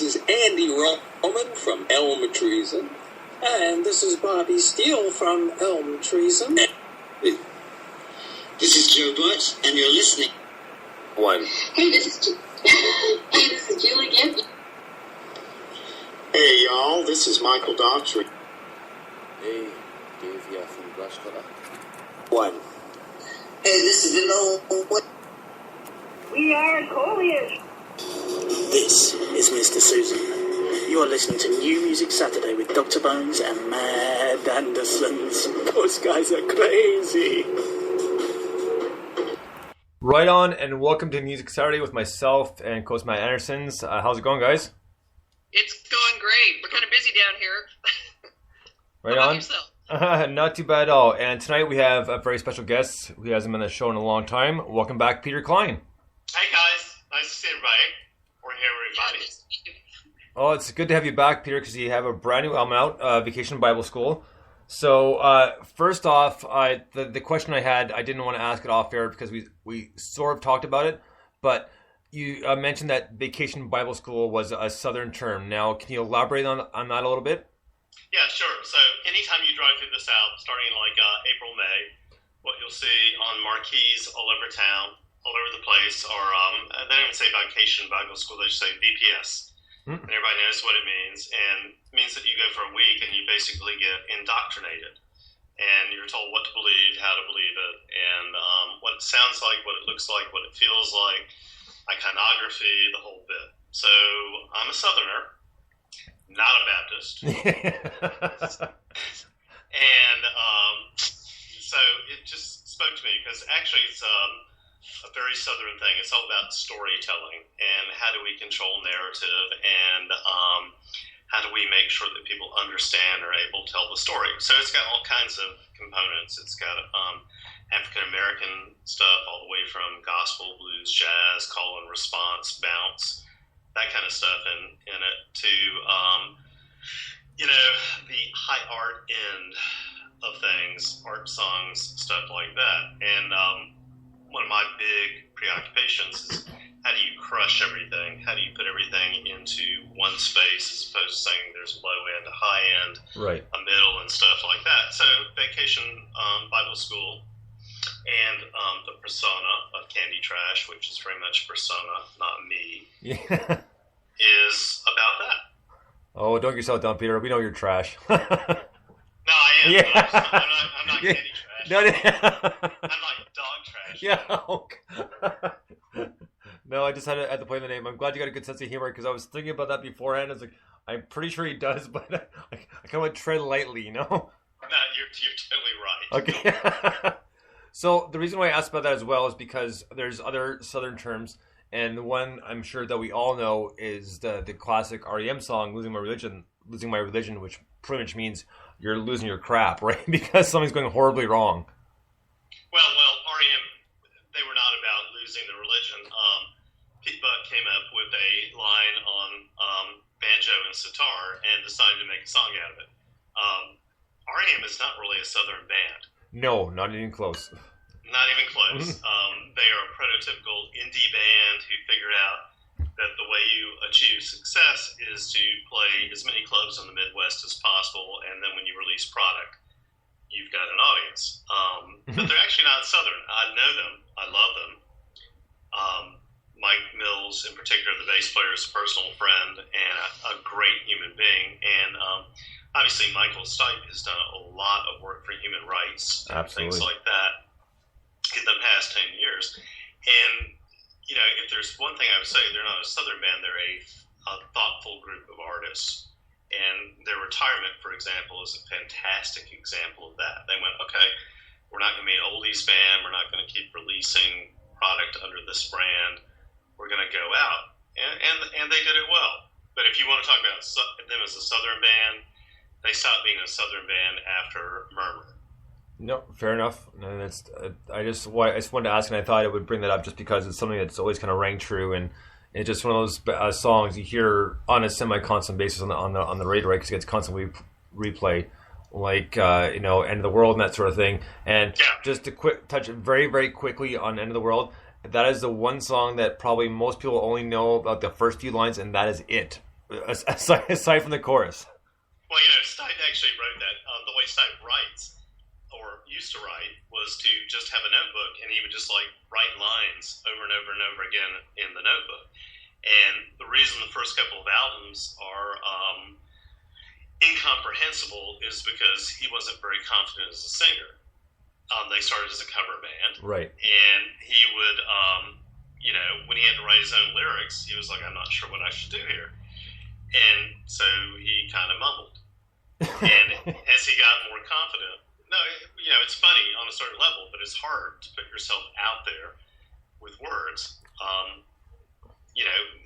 This is Andy Roman from Elm Treason. And this is Bobby Steele from Elm Treason. This is Joe Butch, and you're listening. One. Hey, this is Julie again. Hey, y'all, this is Michael Daughtry. Hey, Dave here from Brush Cutter. One. Hey, this is Vino. We are Coleus. This is Mr. Susan. You're listening to New Music Saturday with Dr.Bones and MadAndersons. Those guys are crazy. Right on, and welcome to Music Saturday with myself and co-host MadAndersons. How's it going, guys? It's going great. We're kind of busy down here. Right How about on. yourself? Not too bad at all. And tonight we have a very special guest who hasn't been on the show in a long time. Welcome back, Peter Cline. Hey guys, nice to see everybody. We're here, everybody. Oh, it's good to have you back, Peter, because you have a brand new album out, Vacation Bible School. So, first off, the question I had, I didn't want to ask it off air because we sort of talked about it, but you mentioned that Vacation Bible School was a Southern term. Now, can you elaborate on that a little bit? Yeah, sure. So anytime you drive through the South, starting in April, May, what you'll see on marquees all over town, all over the place, are they don't even say Vacation Bible School, they just say VPS. And everybody knows what it means. And it means that you go for a week and you basically get indoctrinated. And you're told what to believe, how to believe it, and what it sounds like, what it looks like, what it feels like, iconography, the whole bit. So I'm a Southerner, not a Baptist. And so it just spoke to me because actually it's a very Southern thing. It's all about storytelling and how do we control narrative and how do we make sure that people understand or are able to tell the story. So it's got all kinds of components. It's got African-American stuff all the way from gospel, blues, jazz, call and response, bounce, that kind of stuff in it to, the high art end of things, art songs, stuff like that. And one of my big preoccupations is how do you crush everything? How do you put everything into one space as opposed to saying there's a low end, a high end, Right. a middle, and stuff like that. So Vacation Bible School and the persona of Candy Trash, which is very much persona, not me, is about that. Oh, don't get yourself down, Peter. We know you're trash. No, I am. Yeah. I'm not Yeah. Candy Trash. No, I'm like dog trash. yeah. Okay. No, I just had to play the name. I'm glad you got a good sense of humor because I was thinking about that beforehand. I was like, I'm pretty sure he does, but I kind of want to tread lightly, you know? No, you're totally right. Okay. So the reason why I asked about that as well is because there's other Southern terms, and the one I'm sure that we all know is the classic REM song, Losing My Religion, which pretty much means you're losing your crap, right? Because something's going horribly wrong. Well, REM, they were not about losing the religion. Pete Buck came up with a line on banjo and sitar and decided to make a song out of it. REM is not really a Southern band. No, not even close. Not even close. They are a prototypical indie band who figured out that the way you achieve success is to play as many clubs in the Midwest as possible, and then when you release product, you've got an audience. But they're actually not Southern. I know them. I love them. Mike Mills, in particular, the bass player, is a personal friend and a great human being. And obviously, Michael Stipe has done a lot of work for human rights and things like that in the past 10 years. And, if there's one thing I would say, they're not a Southern band, they're a thoughtful group of artists. And their retirement, for example, is a fantastic example of that. They went, okay, we're not going to be an oldies band, we're not going to keep releasing product under this brand, we're going to go out. And they did it well. But if you want to talk about them as a Southern band, they stopped being a Southern band after Murmur. No, fair enough. And that's I just wanted to ask, and I thought I would bring that up just because it's something that's always kind of rang true, and it's just one of those songs you hear on a semi-constant basis on the radio, right? Because it gets constantly replay, like End of the World and that sort of thing. And just to touch very, very quickly on End of the World, that is the one song that probably most people only know about the first few lines, and that is it. Aside from the chorus. Well, Stipe actually wrote that. The way Stipe writes, or used to write, was to just have a notebook, and he would just write lines over and over and over again in the notebook. And the reason the first couple of albums are incomprehensible is because he wasn't very confident as a singer. They started as a cover band, right? And he would, when he had to write his own lyrics, he was like, "I'm not sure what I should do here," and so he kind of mumbled. And as he got more confident, it's funny on a certain level, but it's hard to put yourself out there with words.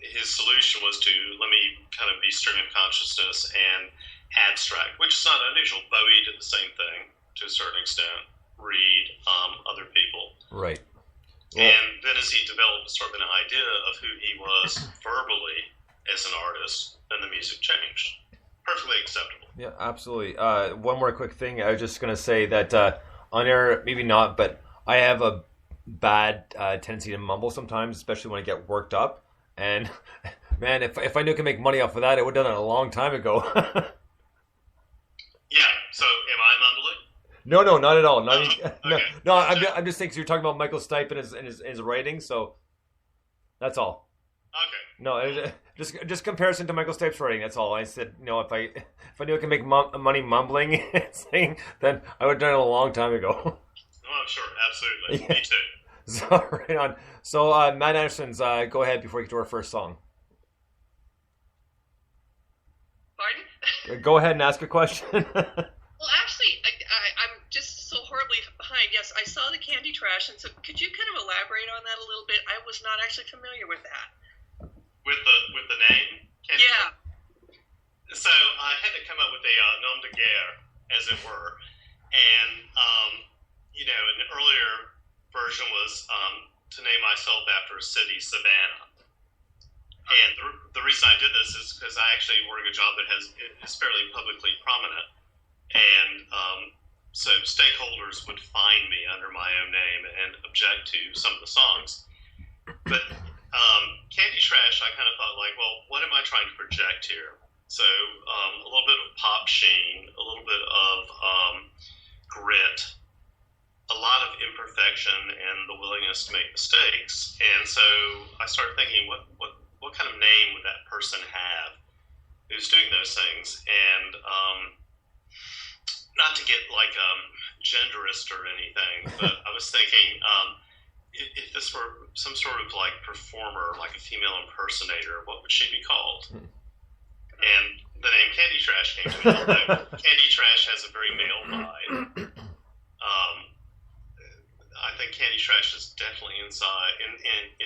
His solution was to let me kind of be stream of consciousness and abstract, which is not unusual. Bowie did the same thing to a certain extent. Read other people. Right. Well, and then as he developed sort of an idea of who he was verbally as an artist, then the music changed. Perfectly acceptable. Yeah, absolutely. One more quick thing. I was just going to say that on air, maybe not, but I have a bad tendency to mumble sometimes, especially when I get worked up. And man, if I knew I could make money off of that, I would have done it a long time ago. Yeah. So am I mumbling? No, not at all. Okay. No. I'm just thinking. So you're talking about Michael Stipe and his writing, so that's all. Okay. No, just comparison to Michael Stipe's writing. That's all. I said, if I knew I could make money mumbling and singing, then I would have done it a long time ago. Oh, sure, absolutely. Yeah. Me too. So right on. So MadAndersons, go ahead before we get to our first song. Pardon? Go ahead and ask a question. Well, actually, I'm just so horribly behind. Yes, I saw the Candy Trash, and so could you kind of elaborate on that a little bit? I was not actually familiar with that. With the name? Candy yeah. Trash? So I had to come up with a nom de guerre, as it were, and an earlier version was to name myself after a city, Savannah. And the reason I did this is because I actually work a job that is fairly publicly prominent. And so stakeholders would find me under my own name and object to some of the songs. But Candy Trash, I kind of thought, what am I trying to project here? So a little bit of pop sheen, a little bit of grit, a lot of imperfection, and the willingness to make mistakes. And so I started thinking, what kind of name would that person have who's doing those things? And not to get genderist or anything, but I was thinking if this were some sort of performer, like a female impersonator, what would she be called? And the name Candy Trash came to me. Although Candy Trash has a very male vibe. I think Candy Trash is definitely in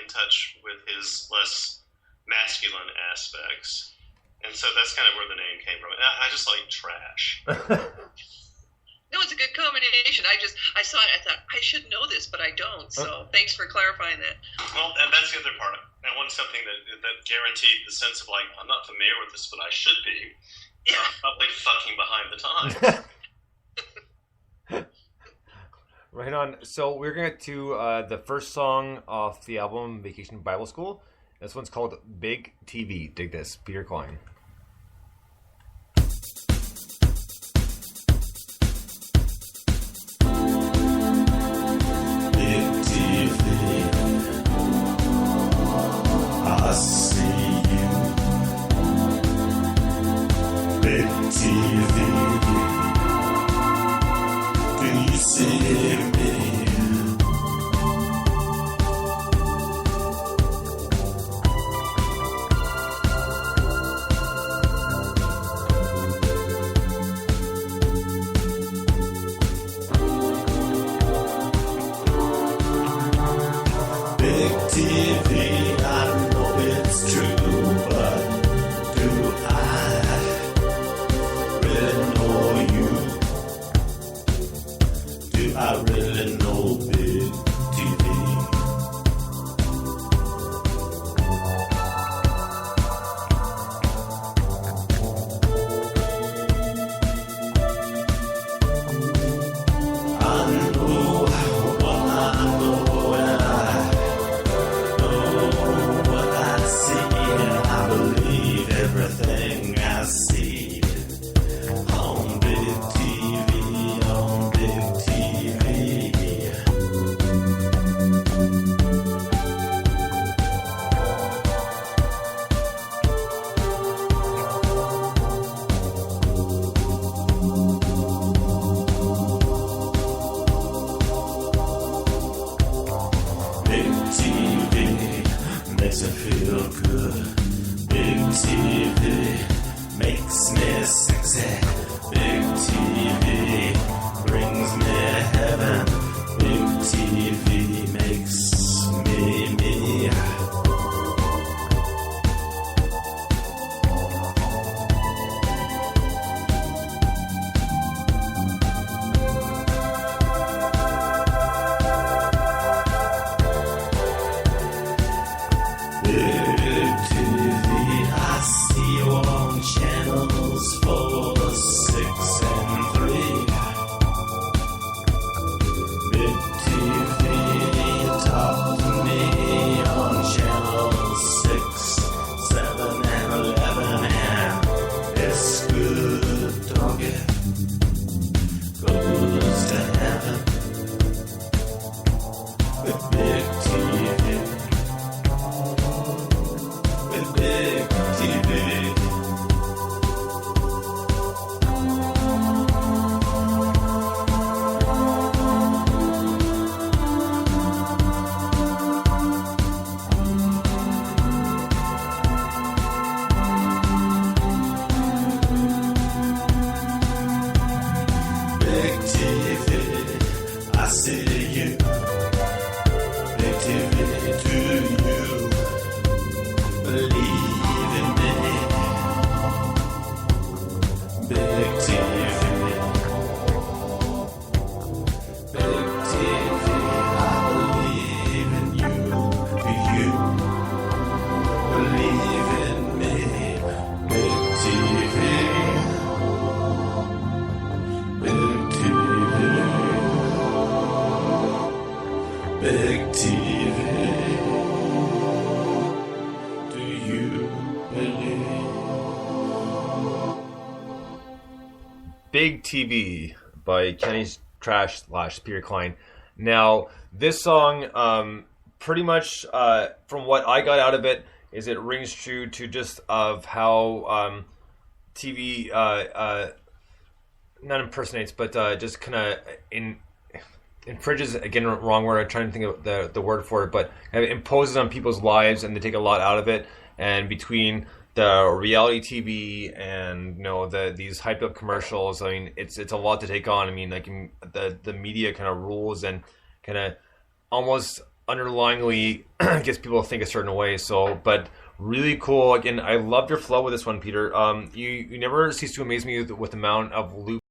touch with his less masculine aspects. And so that's kind of where the name came from. And I just like trash. No, it's a good combination. I saw it. I thought I should know this, but I don't. So thanks for clarifying that. Well, and that's the other part. I want something that guaranteed the sense of I'm not familiar with this, but I should be. Yeah, probably fucking behind the times. Right on. So we're gonna get to the first song off the album Vacation Bible School. This one's called Big TV. Dig this, Peter Cline. I see you, big TV. Can you see me? Big TV, I know it's true, but do I really know you? Do I really know Big TV? I know what I know, and I know what I see, and I believe everything. TV, I see you. Big TV to you. Believe in me. Big TV. Big TV, I believe in you. Do you believe in me? Big TV. Big TV. Big TV. Do you believe? Big TV by Kenny Trash / Peter Cline. Now, this song, pretty much from what I got out of it, is it rings true to just of how TV not impersonates, but just kind of infringes, again, wrong word, I'm trying to think of the word for it, but it imposes on people's lives, and they take a lot out of it. And between the reality TV and these hyped up commercials, I mean, it's a lot to take on. I mean, like the media kind of rules and kind of almost underlyingly gets people to think a certain way. So, but really cool. Again, I love your flow with this one, Peter. You never cease to amaze me with the amount of loop